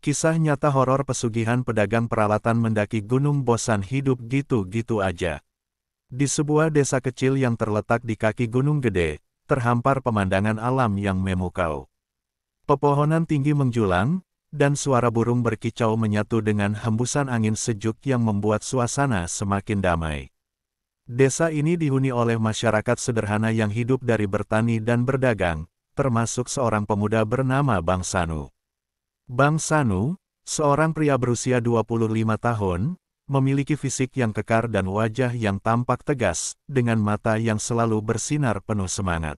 Kisah nyata horor pesugihan pedagang peralatan mendaki gunung bosan hidup gitu-gitu aja. Di sebuah desa kecil yang terletak di kaki gunung gede, terhampar pemandangan alam yang memukau. Pepohonan tinggi menjulang, dan suara burung berkicau menyatu dengan hembusan angin sejuk yang membuat suasana semakin damai. Desa ini dihuni oleh masyarakat sederhana yang hidup dari bertani dan berdagang, termasuk seorang pemuda bernama Bang Sanu. Bang Sanu, seorang pria berusia 25 tahun, memiliki fisik yang kekar dan wajah yang tampak tegas, dengan mata yang selalu bersinar penuh semangat.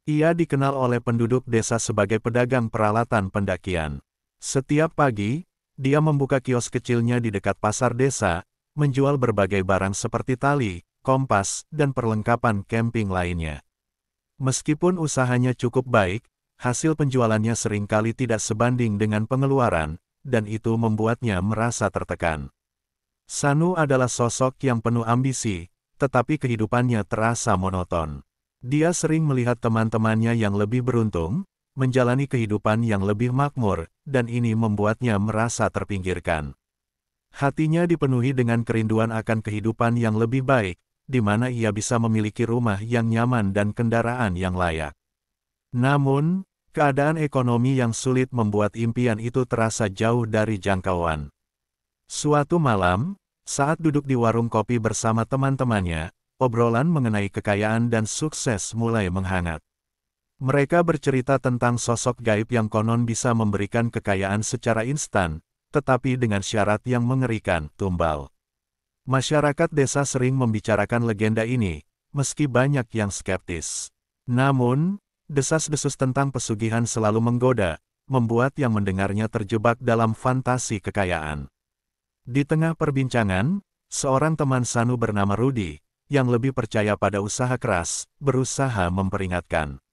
Ia dikenal oleh penduduk desa sebagai pedagang peralatan pendakian. Setiap pagi, dia membuka kios kecilnya di dekat pasar desa, menjual berbagai barang seperti tali, kompas, dan perlengkapan camping lainnya. Meskipun usahanya cukup baik, hasil penjualannya seringkali tidak sebanding dengan pengeluaran, dan itu membuatnya merasa tertekan. Sanu adalah sosok yang penuh ambisi, tetapi kehidupannya terasa monoton. Dia sering melihat teman-temannya yang lebih beruntung, menjalani kehidupan yang lebih makmur, dan ini membuatnya merasa terpinggirkan. Hatinya dipenuhi dengan kerinduan akan kehidupan yang lebih baik, di mana ia bisa memiliki rumah yang nyaman dan kendaraan yang layak. Namun, keadaan ekonomi yang sulit membuat impian itu terasa jauh dari jangkauan. Suatu malam, saat duduk di warung kopi bersama teman-temannya, obrolan mengenai kekayaan dan sukses mulai menghangat. Mereka bercerita tentang sosok gaib yang konon bisa memberikan kekayaan secara instan, tetapi dengan syarat yang mengerikan, tumbal. Masyarakat desa sering membicarakan legenda ini, meski banyak yang skeptis. Namun, desas-desus tentang pesugihan selalu menggoda, membuat yang mendengarnya terjebak dalam fantasi kekayaan. Di tengah perbincangan, seorang teman Sanu bernama Rudy, yang lebih percaya pada usaha keras, berusaha memperingatkan.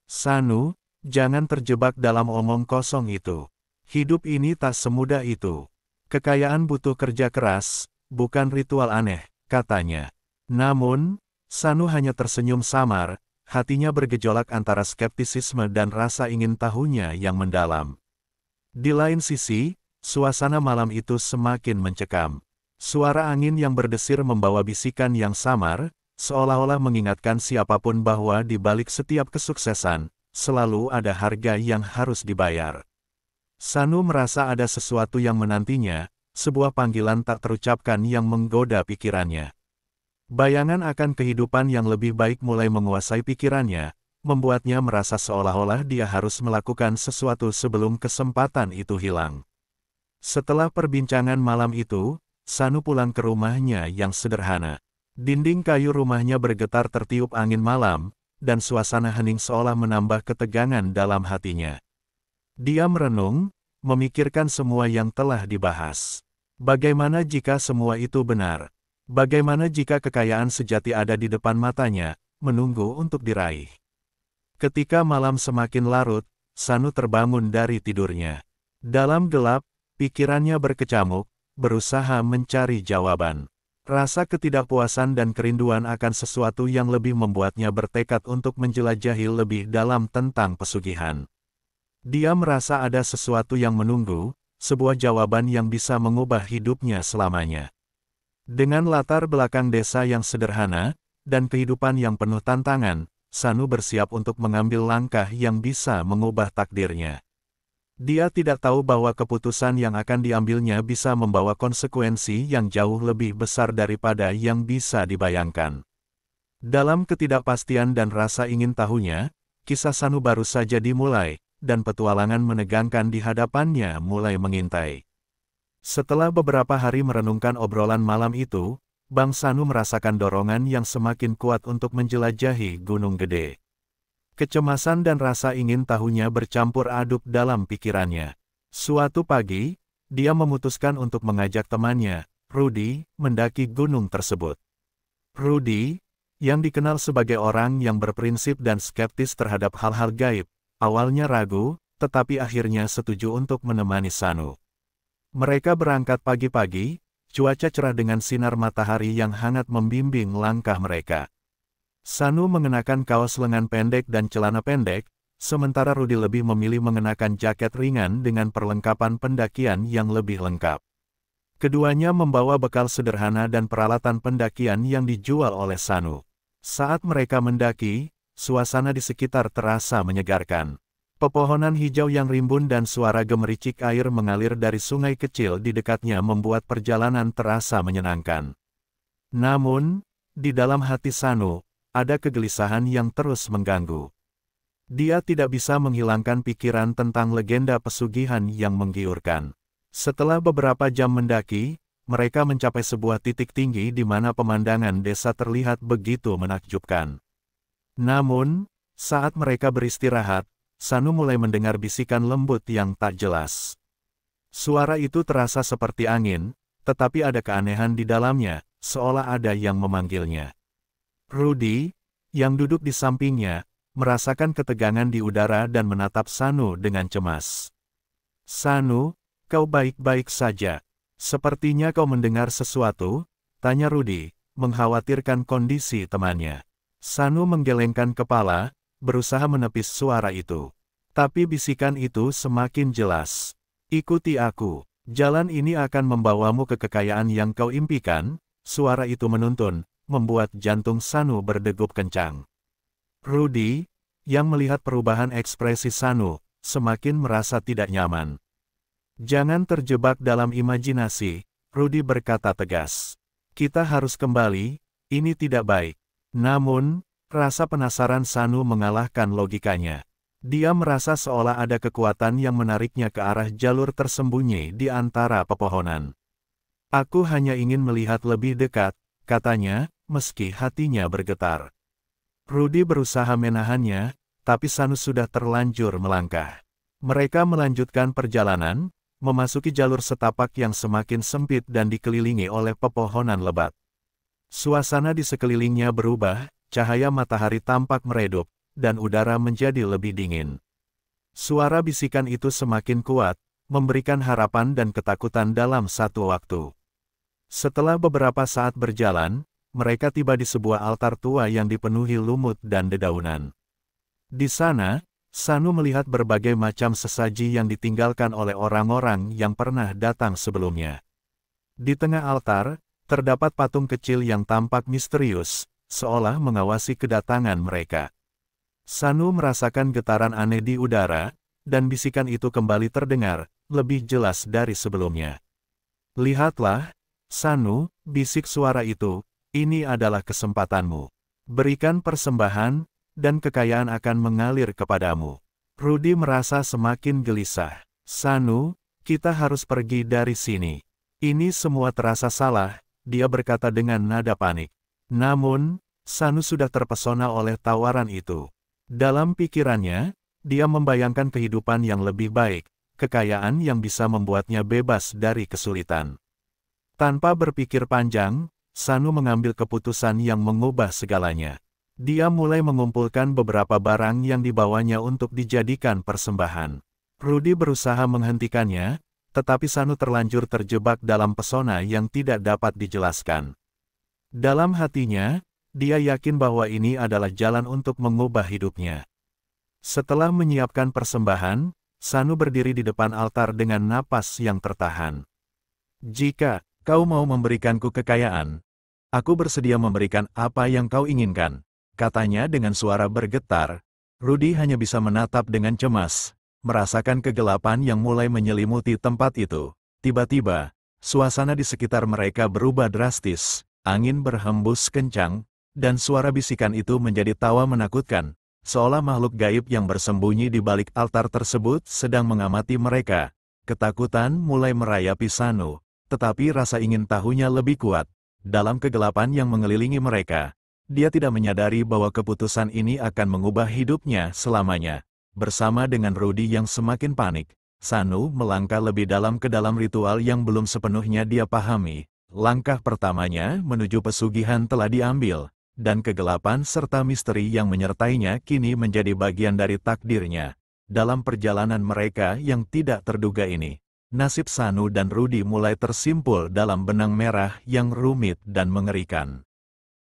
Sanu, jangan terjebak dalam omong kosong itu. Hidup ini tak semudah itu. Kekayaan butuh kerja keras, bukan ritual aneh, katanya. Namun, Sanu hanya tersenyum samar, hatinya bergejolak antara skeptisisme dan rasa ingin tahunya yang mendalam. Di lain sisi, suasana malam itu semakin mencekam. Suara angin yang berdesir membawa bisikan yang samar, seolah-olah mengingatkan siapapun bahwa di balik setiap kesuksesan, selalu ada harga yang harus dibayar. Sanu merasa ada sesuatu yang menantinya, sebuah panggilan tak terucapkan yang menggoda pikirannya. Bayangan akan kehidupan yang lebih baik mulai menguasai pikirannya, membuatnya merasa seolah-olah dia harus melakukan sesuatu sebelum kesempatan itu hilang. Setelah perbincangan malam itu, Sanu pulang ke rumahnya yang sederhana. Dinding kayu rumahnya bergetar tertiup angin malam, dan suasana hening seolah menambah ketegangan dalam hatinya. Dia merenung, memikirkan semua yang telah dibahas. Bagaimana jika semua itu benar? Bagaimana jika kekayaan sejati ada di depan matanya, menunggu untuk diraih? Ketika malam semakin larut, Sanu terbangun dari tidurnya. Dalam gelap, pikirannya berkecamuk, berusaha mencari jawaban. Rasa ketidakpuasan dan kerinduan akan sesuatu yang lebih membuatnya bertekad untuk menjelajahi lebih dalam tentang pesugihan. Dia merasa ada sesuatu yang menunggu, sebuah jawaban yang bisa mengubah hidupnya selamanya. Dengan latar belakang desa yang sederhana, dan kehidupan yang penuh tantangan, Sanu bersiap untuk mengambil langkah yang bisa mengubah takdirnya. Dia tidak tahu bahwa keputusan yang akan diambilnya bisa membawa konsekuensi yang jauh lebih besar daripada yang bisa dibayangkan. Dalam ketidakpastian dan rasa ingin tahunya, kisah Sanu baru saja dimulai, dan petualangan menegangkan di hadapannya mulai mengintai. Setelah beberapa hari merenungkan obrolan malam itu, Bang Sanu merasakan dorongan yang semakin kuat untuk menjelajahi Gunung Gede. Kecemasan dan rasa ingin tahunya bercampur aduk dalam pikirannya. Suatu pagi, dia memutuskan untuk mengajak temannya, Rudy, mendaki gunung tersebut. Rudy, yang dikenal sebagai orang yang berprinsip dan skeptis terhadap hal-hal gaib, awalnya ragu, tetapi akhirnya setuju untuk menemani Sanu. Mereka berangkat pagi-pagi, cuaca cerah dengan sinar matahari yang hangat membimbing langkah mereka. Sanu mengenakan kaos lengan pendek dan celana pendek, sementara Rudy lebih memilih mengenakan jaket ringan dengan perlengkapan pendakian yang lebih lengkap. Keduanya membawa bekal sederhana dan peralatan pendakian yang dijual oleh Sanu. Saat mereka mendaki, suasana di sekitar terasa menyegarkan. Pepohonan hijau yang rimbun dan suara gemericik air mengalir dari sungai kecil di dekatnya membuat perjalanan terasa menyenangkan. Namun, di dalam hati Sanu, ada kegelisahan yang terus mengganggu. Dia tidak bisa menghilangkan pikiran tentang legenda pesugihan yang menggiurkan. Setelah beberapa jam mendaki, mereka mencapai sebuah titik tinggi di mana pemandangan desa terlihat begitu menakjubkan. Namun, saat mereka beristirahat, Sanu mulai mendengar bisikan lembut yang tak jelas. Suara itu terasa seperti angin, tetapi ada keanehan di dalamnya, seolah ada yang memanggilnya. Rudy, yang duduk di sampingnya, merasakan ketegangan di udara dan menatap Sanu dengan cemas. "Sanu, kau baik-baik saja? Sepertinya kau mendengar sesuatu," tanya Rudy, mengkhawatirkan kondisi temannya. Sanu menggelengkan kepala, berusaha menepis suara itu. Tapi bisikan itu semakin jelas. "Ikuti aku. Jalan ini akan membawamu ke kekayaan yang kau impikan," suara itu menuntun, membuat jantung Sanu berdegup kencang. Rudy, yang melihat perubahan ekspresi Sanu, semakin merasa tidak nyaman. "Jangan terjebak dalam imajinasi," Rudy berkata tegas. "Kita harus kembali, ini tidak baik." Namun, rasa penasaran Sanu mengalahkan logikanya. Dia merasa seolah ada kekuatan yang menariknya ke arah jalur tersembunyi di antara pepohonan. "Aku hanya ingin melihat lebih dekat," katanya, meski hatinya bergetar. Rudy berusaha menahannya, tapi Sanu sudah terlanjur melangkah. Mereka melanjutkan perjalanan, memasuki jalur setapak yang semakin sempit dan dikelilingi oleh pepohonan lebat. Suasana di sekelilingnya berubah, cahaya matahari tampak meredup, dan udara menjadi lebih dingin. Suara bisikan itu semakin kuat, memberikan harapan dan ketakutan dalam satu waktu. Setelah beberapa saat berjalan, mereka tiba di sebuah altar tua yang dipenuhi lumut dan dedaunan. Di sana, Sanu melihat berbagai macam sesaji yang ditinggalkan oleh orang-orang yang pernah datang sebelumnya. Di tengah altar, terdapat patung kecil yang tampak misterius, seolah mengawasi kedatangan mereka. Sanu merasakan getaran aneh di udara, dan bisikan itu kembali terdengar, lebih jelas dari sebelumnya. "Lihatlah, Sanu," bisik suara itu, "ini adalah kesempatanmu. Berikan persembahan, dan kekayaan akan mengalir kepadamu." Rudy merasa semakin gelisah. "Sanu, kita harus pergi dari sini. Ini semua terasa salah," dia berkata dengan nada panik. Namun, Sanu sudah terpesona oleh tawaran itu. Dalam pikirannya, dia membayangkan kehidupan yang lebih baik, kekayaan yang bisa membuatnya bebas dari kesulitan. Tanpa berpikir panjang, Sanu mengambil keputusan yang mengubah segalanya. Dia mulai mengumpulkan beberapa barang yang dibawanya untuk dijadikan persembahan. Rudy berusaha menghentikannya, tetapi Sanu terlanjur terjebak dalam pesona yang tidak dapat dijelaskan. Dalam hatinya, dia yakin bahwa ini adalah jalan untuk mengubah hidupnya. Setelah menyiapkan persembahan, Sanu berdiri di depan altar dengan napas yang tertahan. "Jika kau mau memberikanku kekayaan, aku bersedia memberikan apa yang kau inginkan," katanya dengan suara bergetar. Rudy hanya bisa menatap dengan cemas, merasakan kegelapan yang mulai menyelimuti tempat itu. Tiba-tiba, suasana di sekitar mereka berubah drastis, angin berhembus kencang, dan suara bisikan itu menjadi tawa menakutkan, seolah makhluk gaib yang bersembunyi di balik altar tersebut sedang mengamati mereka. Ketakutan mulai merayapi Sanu, tetapi rasa ingin tahunya lebih kuat. Dalam kegelapan yang mengelilingi mereka, dia tidak menyadari bahwa keputusan ini akan mengubah hidupnya selamanya. Bersama dengan Rudy yang semakin panik, Sanu melangkah lebih dalam ke dalam ritual yang belum sepenuhnya dia pahami. Langkah pertamanya menuju pesugihan telah diambil, dan kegelapan serta misteri yang menyertainya kini menjadi bagian dari takdirnya. Dalam perjalanan mereka yang tidak terduga ini, nasib Sanu dan Rudy mulai tersimpul dalam benang merah yang rumit dan mengerikan.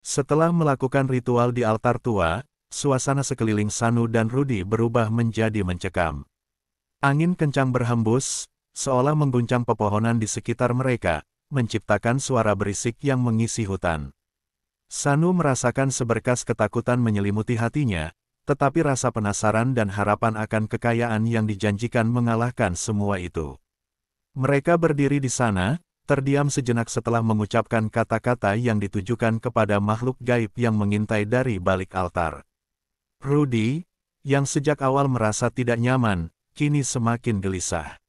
Setelah melakukan ritual di altar tua, suasana sekeliling Sanu dan Rudy berubah menjadi mencekam. Angin kencang berhembus, seolah mengguncang pepohonan di sekitar mereka, menciptakan suara berisik yang mengisi hutan. Sanu merasakan seberkas ketakutan menyelimuti hatinya, tetapi rasa penasaran dan harapan akan kekayaan yang dijanjikan mengalahkan semua itu. Mereka berdiri di sana, terdiam sejenak setelah mengucapkan kata-kata yang ditujukan kepada makhluk gaib yang mengintai dari balik altar. Rudy, yang sejak awal merasa tidak nyaman, kini semakin gelisah.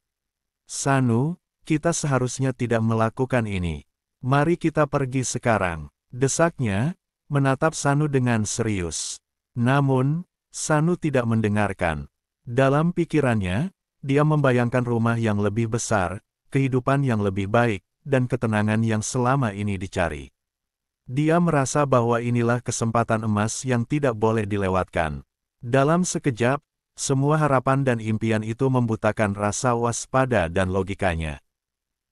Sanu, kita seharusnya tidak melakukan ini. Mari kita pergi sekarang, desaknya, menatap Sanu dengan serius. Namun, Sanu tidak mendengarkan. Dalam pikirannya, dia membayangkan rumah yang lebih besar, kehidupan yang lebih baik, dan ketenangan yang selama ini dicari. Dia merasa bahwa inilah kesempatan emas yang tidak boleh dilewatkan. Dalam sekejap, semua harapan dan impian itu membutakan rasa waspada dan logikanya.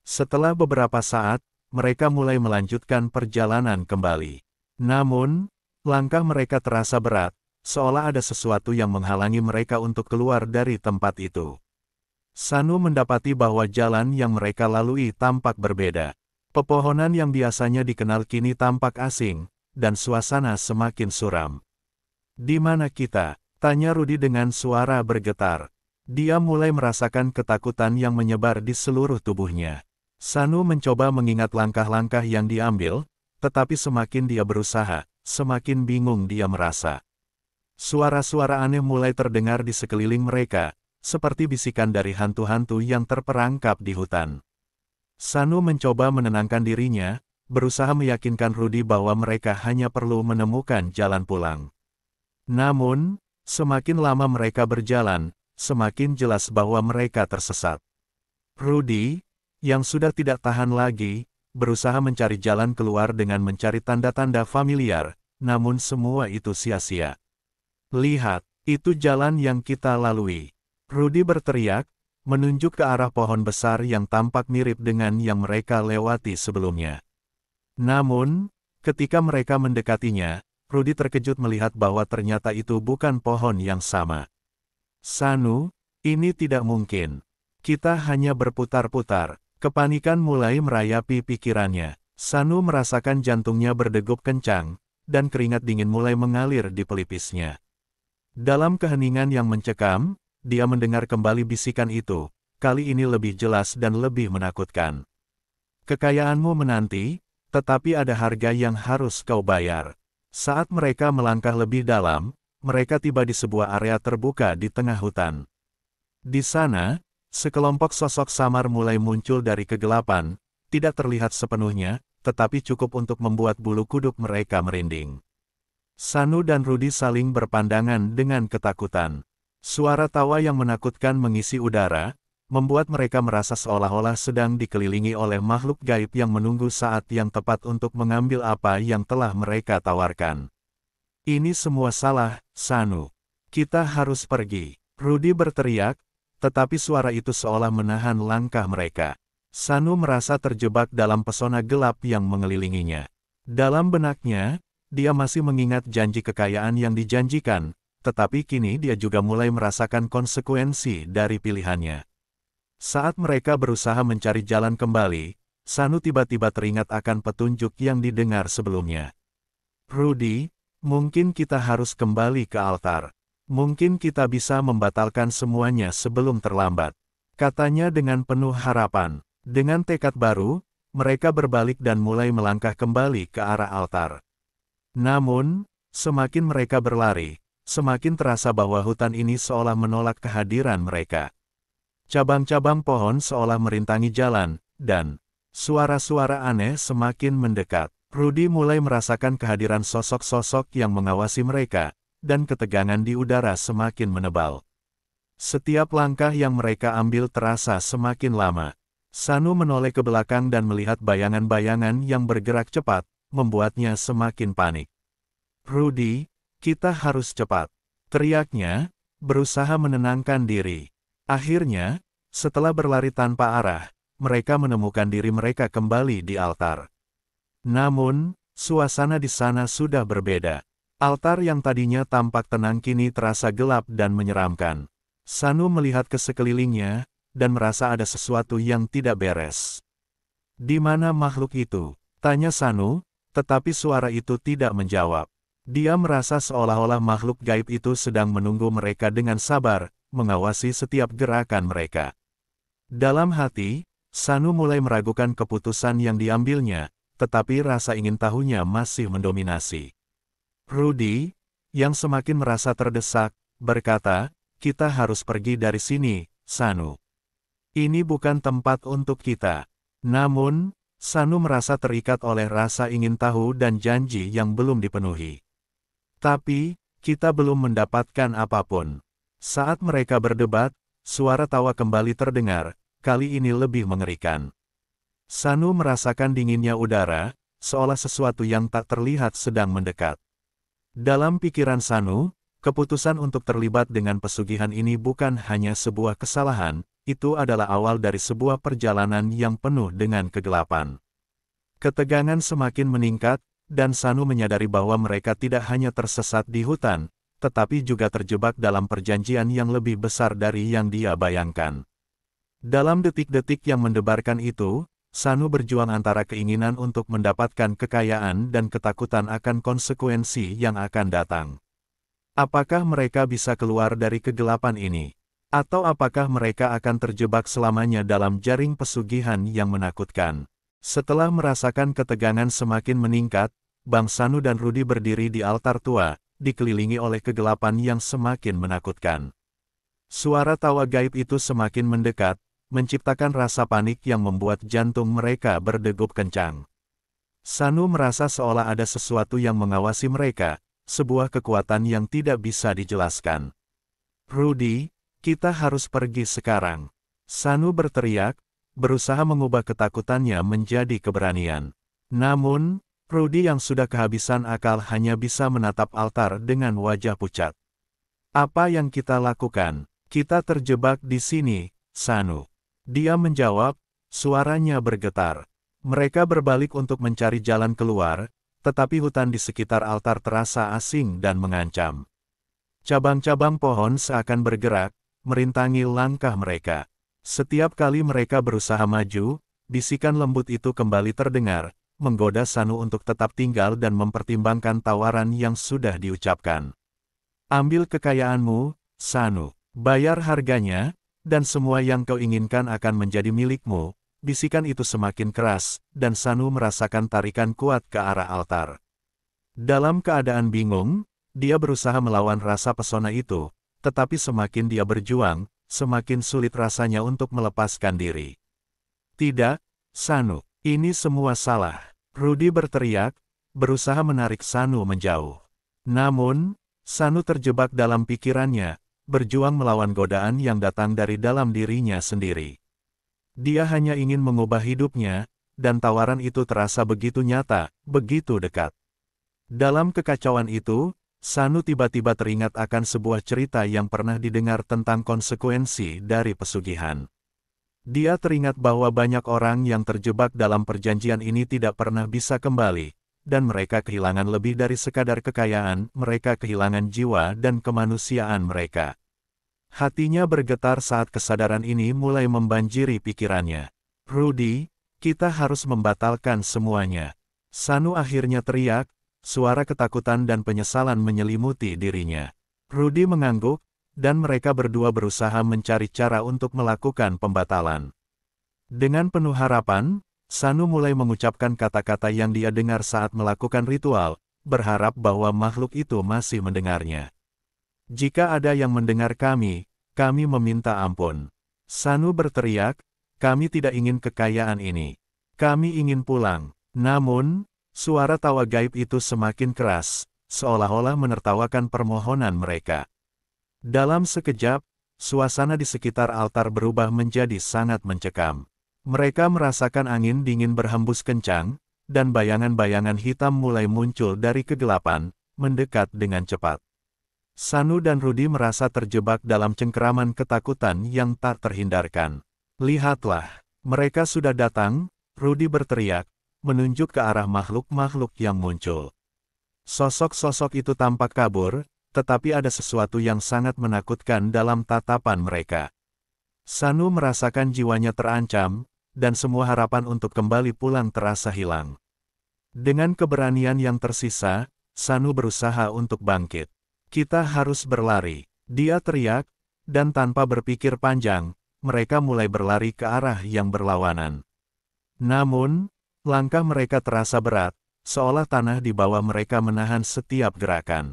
Setelah beberapa saat, mereka mulai melanjutkan perjalanan kembali. Namun, langkah mereka terasa berat, seolah ada sesuatu yang menghalangi mereka untuk keluar dari tempat itu. Sanu mendapati bahwa jalan yang mereka lalui tampak berbeda. Pepohonan yang biasanya dikenal kini tampak asing, dan suasana semakin suram. "Di mana kita?" tanya Rudy dengan suara bergetar. Dia mulai merasakan ketakutan yang menyebar di seluruh tubuhnya. Sanu mencoba mengingat langkah-langkah yang diambil, tetapi semakin dia berusaha, semakin bingung dia merasa. Suara-suara aneh mulai terdengar di sekeliling mereka, seperti bisikan dari hantu-hantu yang terperangkap di hutan. Sanu mencoba menenangkan dirinya, berusaha meyakinkan Rudy bahwa mereka hanya perlu menemukan jalan pulang. Namun, semakin lama mereka berjalan, semakin jelas bahwa mereka tersesat. Rudy, yang sudah tidak tahan lagi, berusaha mencari jalan keluar dengan mencari tanda-tanda familiar, namun semua itu sia-sia. "Lihat, itu jalan yang kita lalui," Rudy berteriak, menunjuk ke arah pohon besar yang tampak mirip dengan yang mereka lewati sebelumnya. Namun, ketika mereka mendekatinya, Rudy terkejut melihat bahwa ternyata itu bukan pohon yang sama. "Sanu, ini tidak mungkin. Kita hanya berputar-putar." Kepanikan mulai merayapi pikirannya. Sanu merasakan jantungnya berdegup kencang, dan keringat dingin mulai mengalir di pelipisnya. Dalam keheningan yang mencekam, dia mendengar kembali bisikan itu, kali ini lebih jelas dan lebih menakutkan. "Kekayaanmu menanti, tetapi ada harga yang harus kau bayar." Saat mereka melangkah lebih dalam, mereka tiba di sebuah area terbuka di tengah hutan. Di sana, sekelompok sosok samar mulai muncul dari kegelapan, tidak terlihat sepenuhnya, tetapi cukup untuk membuat bulu kuduk mereka merinding. Sanu dan Rudy saling berpandangan dengan ketakutan. Suara tawa yang menakutkan mengisi udara, membuat mereka merasa seolah-olah sedang dikelilingi oleh makhluk gaib yang menunggu saat yang tepat untuk mengambil apa yang telah mereka tawarkan. "Ini semua salah, Sanu. Kita harus pergi," Rudy berteriak, tetapi suara itu seolah menahan langkah mereka. Sanu merasa terjebak dalam pesona gelap yang mengelilinginya. Dalam benaknya, dia masih mengingat janji kekayaan yang dijanjikan, tetapi kini dia juga mulai merasakan konsekuensi dari pilihannya. Saat mereka berusaha mencari jalan kembali, Sanu tiba-tiba teringat akan petunjuk yang didengar sebelumnya. "Rudy, mungkin kita harus kembali ke altar. Mungkin kita bisa membatalkan semuanya sebelum terlambat," katanya dengan penuh harapan. Dengan tekad baru, mereka berbalik dan mulai melangkah kembali ke arah altar. Namun, semakin mereka berlari, semakin terasa bahwa hutan ini seolah menolak kehadiran mereka. Cabang-cabang pohon seolah merintangi jalan, dan suara-suara aneh semakin mendekat. Rudy mulai merasakan kehadiran sosok-sosok yang mengawasi mereka, dan ketegangan di udara semakin menebal. Setiap langkah yang mereka ambil terasa semakin lama. Sanu menoleh ke belakang dan melihat bayangan-bayangan yang bergerak cepat, membuatnya semakin panik. "Rudy, kita harus cepat," teriaknya, berusaha menenangkan diri. Akhirnya, setelah berlari tanpa arah, mereka menemukan diri mereka kembali di altar. Namun, suasana di sana sudah berbeda. Altar yang tadinya tampak tenang kini terasa gelap dan menyeramkan. Sanu melihat ke sekelilingnya, dan merasa ada sesuatu yang tidak beres. "Di mana makhluk itu?" tanya Sanu, tetapi suara itu tidak menjawab. Dia merasa seolah-olah makhluk gaib itu sedang menunggu mereka dengan sabar, mengawasi setiap gerakan mereka. Dalam hati, Sanu mulai meragukan keputusan yang diambilnya, tetapi rasa ingin tahunya masih mendominasi. Rudy, yang semakin merasa terdesak, berkata, "Kita harus pergi dari sini, Sanu. Ini bukan tempat untuk kita." Namun, Sanu merasa terikat oleh rasa ingin tahu dan janji yang belum dipenuhi. "Tapi, kita belum mendapatkan apapun." Saat mereka berdebat, suara tawa kembali terdengar, kali ini lebih mengerikan. Sanu merasakan dinginnya udara, seolah sesuatu yang tak terlihat sedang mendekat. Dalam pikiran Sanu, keputusan untuk terlibat dengan pesugihan ini bukan hanya sebuah kesalahan, itu adalah awal dari sebuah perjalanan yang penuh dengan kegelapan. Ketegangan semakin meningkat, dan Sanu menyadari bahwa mereka tidak hanya tersesat di hutan, tetapi juga terjebak dalam perjanjian yang lebih besar dari yang dia bayangkan. Dalam detik-detik yang mendebarkan itu, Sanu berjuang antara keinginan untuk mendapatkan kekayaan dan ketakutan akan konsekuensi yang akan datang. Apakah mereka bisa keluar dari kegelapan ini? Atau apakah mereka akan terjebak selamanya dalam jaring pesugihan yang menakutkan? Setelah merasakan ketegangan semakin meningkat, Bang Sanu dan Rudy berdiri di altar tua, dikelilingi oleh kegelapan yang semakin menakutkan. Suara tawa gaib itu semakin mendekat, menciptakan rasa panik yang membuat jantung mereka berdegup kencang. Sanu merasa seolah ada sesuatu yang mengawasi mereka, sebuah kekuatan yang tidak bisa dijelaskan. "Rudy, kita harus pergi sekarang." Sanu berteriak, berusaha mengubah ketakutannya menjadi keberanian. Namun, Rudy yang sudah kehabisan akal hanya bisa menatap altar dengan wajah pucat. "Apa yang kita lakukan? Kita terjebak di sini, Sanu." Dia menjawab, suaranya bergetar. Mereka berbalik untuk mencari jalan keluar, tetapi hutan di sekitar altar terasa asing dan mengancam. Cabang-cabang pohon seakan bergerak, merintangi langkah mereka. Setiap kali mereka berusaha maju, bisikan lembut itu kembali terdengar, menggoda Sanu untuk tetap tinggal dan mempertimbangkan tawaran yang sudah diucapkan. "Ambil kekayaanmu, Sanu. Bayar harganya, dan semua yang kau inginkan akan menjadi milikmu." Bisikan itu semakin keras, dan Sanu merasakan tarikan kuat ke arah altar. Dalam keadaan bingung, dia berusaha melawan rasa pesona itu, tetapi semakin dia berjuang, semakin sulit rasanya untuk melepaskan diri. "Tidak, Sanu, ini semua salah." Rudy berteriak, berusaha menarik Sanu menjauh. Namun, Sanu terjebak dalam pikirannya, berjuang melawan godaan yang datang dari dalam dirinya sendiri. Dia hanya ingin mengubah hidupnya, dan tawaran itu terasa begitu nyata, begitu dekat. Dalam kekacauan itu, Sanu tiba-tiba teringat akan sebuah cerita yang pernah didengar tentang konsekuensi dari pesugihan. Dia teringat bahwa banyak orang yang terjebak dalam perjanjian ini tidak pernah bisa kembali, dan mereka kehilangan lebih dari sekadar kekayaan, mereka kehilangan jiwa dan kemanusiaan mereka. Hatinya bergetar saat kesadaran ini mulai membanjiri pikirannya. "Rudy, kita harus membatalkan semuanya." Sanu akhirnya teriak, suara ketakutan dan penyesalan menyelimuti dirinya. Rudy mengangguk, dan mereka berdua berusaha mencari cara untuk melakukan pembatalan. Dengan penuh harapan, Sanu mulai mengucapkan kata-kata yang dia dengar saat melakukan ritual, berharap bahwa makhluk itu masih mendengarnya. "Jika ada yang mendengar kami meminta ampun." Sanu berteriak, "Kami tidak ingin kekayaan ini. Kami ingin pulang." Namun, suara tawa gaib itu semakin keras, seolah-olah menertawakan permohonan mereka. Dalam sekejap, suasana di sekitar altar berubah menjadi sangat mencekam. Mereka merasakan angin dingin berhembus kencang, dan bayangan-bayangan hitam mulai muncul dari kegelapan, mendekat dengan cepat. Sanu dan Rudy merasa terjebak dalam cengkeraman ketakutan yang tak terhindarkan. "Lihatlah, mereka sudah datang," Rudy berteriak, menunjuk ke arah makhluk-makhluk yang muncul. Sosok-sosok itu tampak kabur, tetapi ada sesuatu yang sangat menakutkan dalam tatapan mereka. Sanu merasakan jiwanya terancam, dan semua harapan untuk kembali pulang terasa hilang. Dengan keberanian yang tersisa, Sanu berusaha untuk bangkit. Kita harus berlari, dia teriak, dan tanpa berpikir panjang, mereka mulai berlari ke arah yang berlawanan. Namun, langkah mereka terasa berat, seolah tanah di bawah mereka menahan setiap gerakan.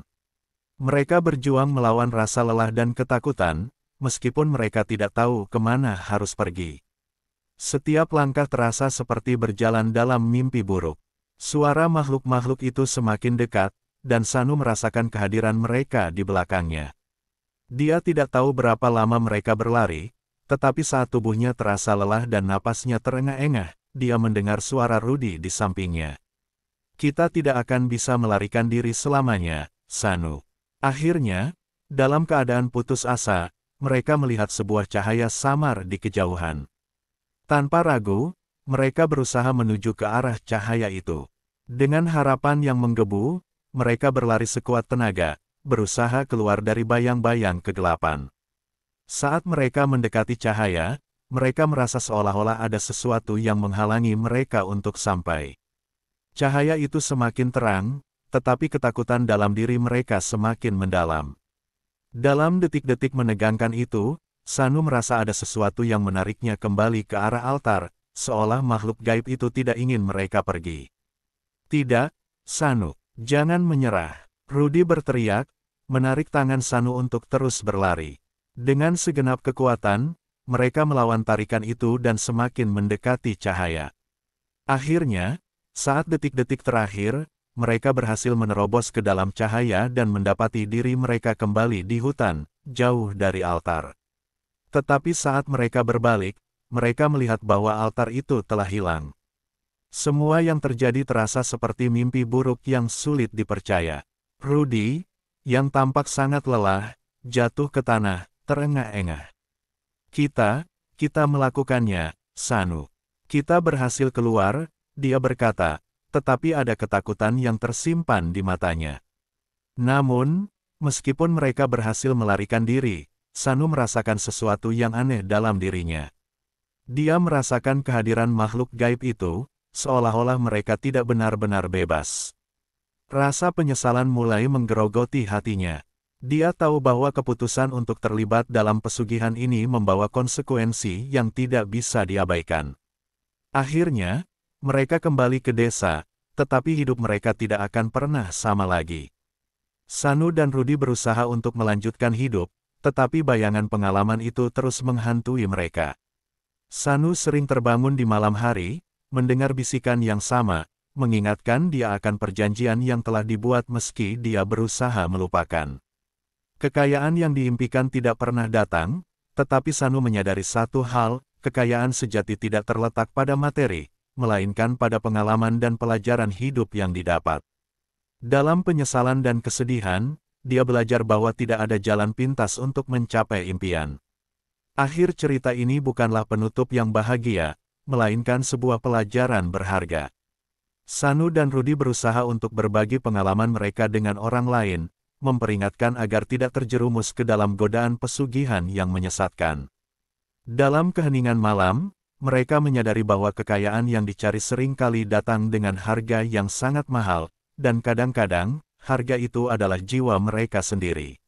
Mereka berjuang melawan rasa lelah dan ketakutan, meskipun mereka tidak tahu kemana harus pergi. Setiap langkah terasa seperti berjalan dalam mimpi buruk. Suara makhluk-makhluk itu semakin dekat, dan Sanu merasakan kehadiran mereka di belakangnya. Dia tidak tahu berapa lama mereka berlari, tetapi saat tubuhnya terasa lelah dan napasnya terengah-engah, dia mendengar suara Rudy di sampingnya. Kita tidak akan bisa melarikan diri selamanya, Sanu. Akhirnya, dalam keadaan putus asa, mereka melihat sebuah cahaya samar di kejauhan. Tanpa ragu, mereka berusaha menuju ke arah cahaya itu. Dengan harapan yang menggebu, mereka berlari sekuat tenaga, berusaha keluar dari bayang-bayang kegelapan. Saat mereka mendekati cahaya, mereka merasa seolah-olah ada sesuatu yang menghalangi mereka untuk sampai. Cahaya itu semakin terang, tetapi ketakutan dalam diri mereka semakin mendalam. Dalam detik-detik menegangkan itu, Sanu merasa ada sesuatu yang menariknya kembali ke arah altar, seolah makhluk gaib itu tidak ingin mereka pergi. Tidak, Sanu, jangan menyerah. Rudy berteriak, menarik tangan Sanu untuk terus berlari. Dengan segenap kekuatan, mereka melawan tarikan itu dan semakin mendekati cahaya. Akhirnya, saat detik-detik terakhir, mereka berhasil menerobos ke dalam cahaya dan mendapati diri mereka kembali di hutan, jauh dari altar. Tetapi saat mereka berbalik, mereka melihat bahwa altar itu telah hilang. Semua yang terjadi terasa seperti mimpi buruk yang sulit dipercaya. Rudy, yang tampak sangat lelah, jatuh ke tanah, terengah-engah. Kita melakukannya, Sanu. Kita berhasil keluar, dia berkata, tetapi ada ketakutan yang tersimpan di matanya. Namun, meskipun mereka berhasil melarikan diri, Sanu merasakan sesuatu yang aneh dalam dirinya. Dia merasakan kehadiran makhluk gaib itu, seolah-olah mereka tidak benar-benar bebas. Rasa penyesalan mulai menggerogoti hatinya. Dia tahu bahwa keputusan untuk terlibat dalam pesugihan ini membawa konsekuensi yang tidak bisa diabaikan. Akhirnya, mereka kembali ke desa, tetapi hidup mereka tidak akan pernah sama lagi. Sanu dan Rudy berusaha untuk melanjutkan hidup, tetapi bayangan pengalaman itu terus menghantui mereka. Sanu sering terbangun di malam hari, mendengar bisikan yang sama, mengingatkan dia akan perjanjian yang telah dibuat meski dia berusaha melupakan. Kekayaan yang diimpikan tidak pernah datang, tetapi Sanu menyadari satu hal, kekayaan sejati tidak terletak pada materi, melainkan pada pengalaman dan pelajaran hidup yang didapat. Dalam penyesalan dan kesedihan, dia belajar bahwa tidak ada jalan pintas untuk mencapai impian. Akhir cerita ini bukanlah penutup yang bahagia, melainkan sebuah pelajaran berharga. Sanu dan Rudy berusaha untuk berbagi pengalaman mereka dengan orang lain, memperingatkan agar tidak terjerumus ke dalam godaan pesugihan yang menyesatkan. Dalam keheningan malam, mereka menyadari bahwa kekayaan yang dicari seringkali datang dengan harga yang sangat mahal, dan kadang-kadang, harga itu adalah jiwa mereka sendiri.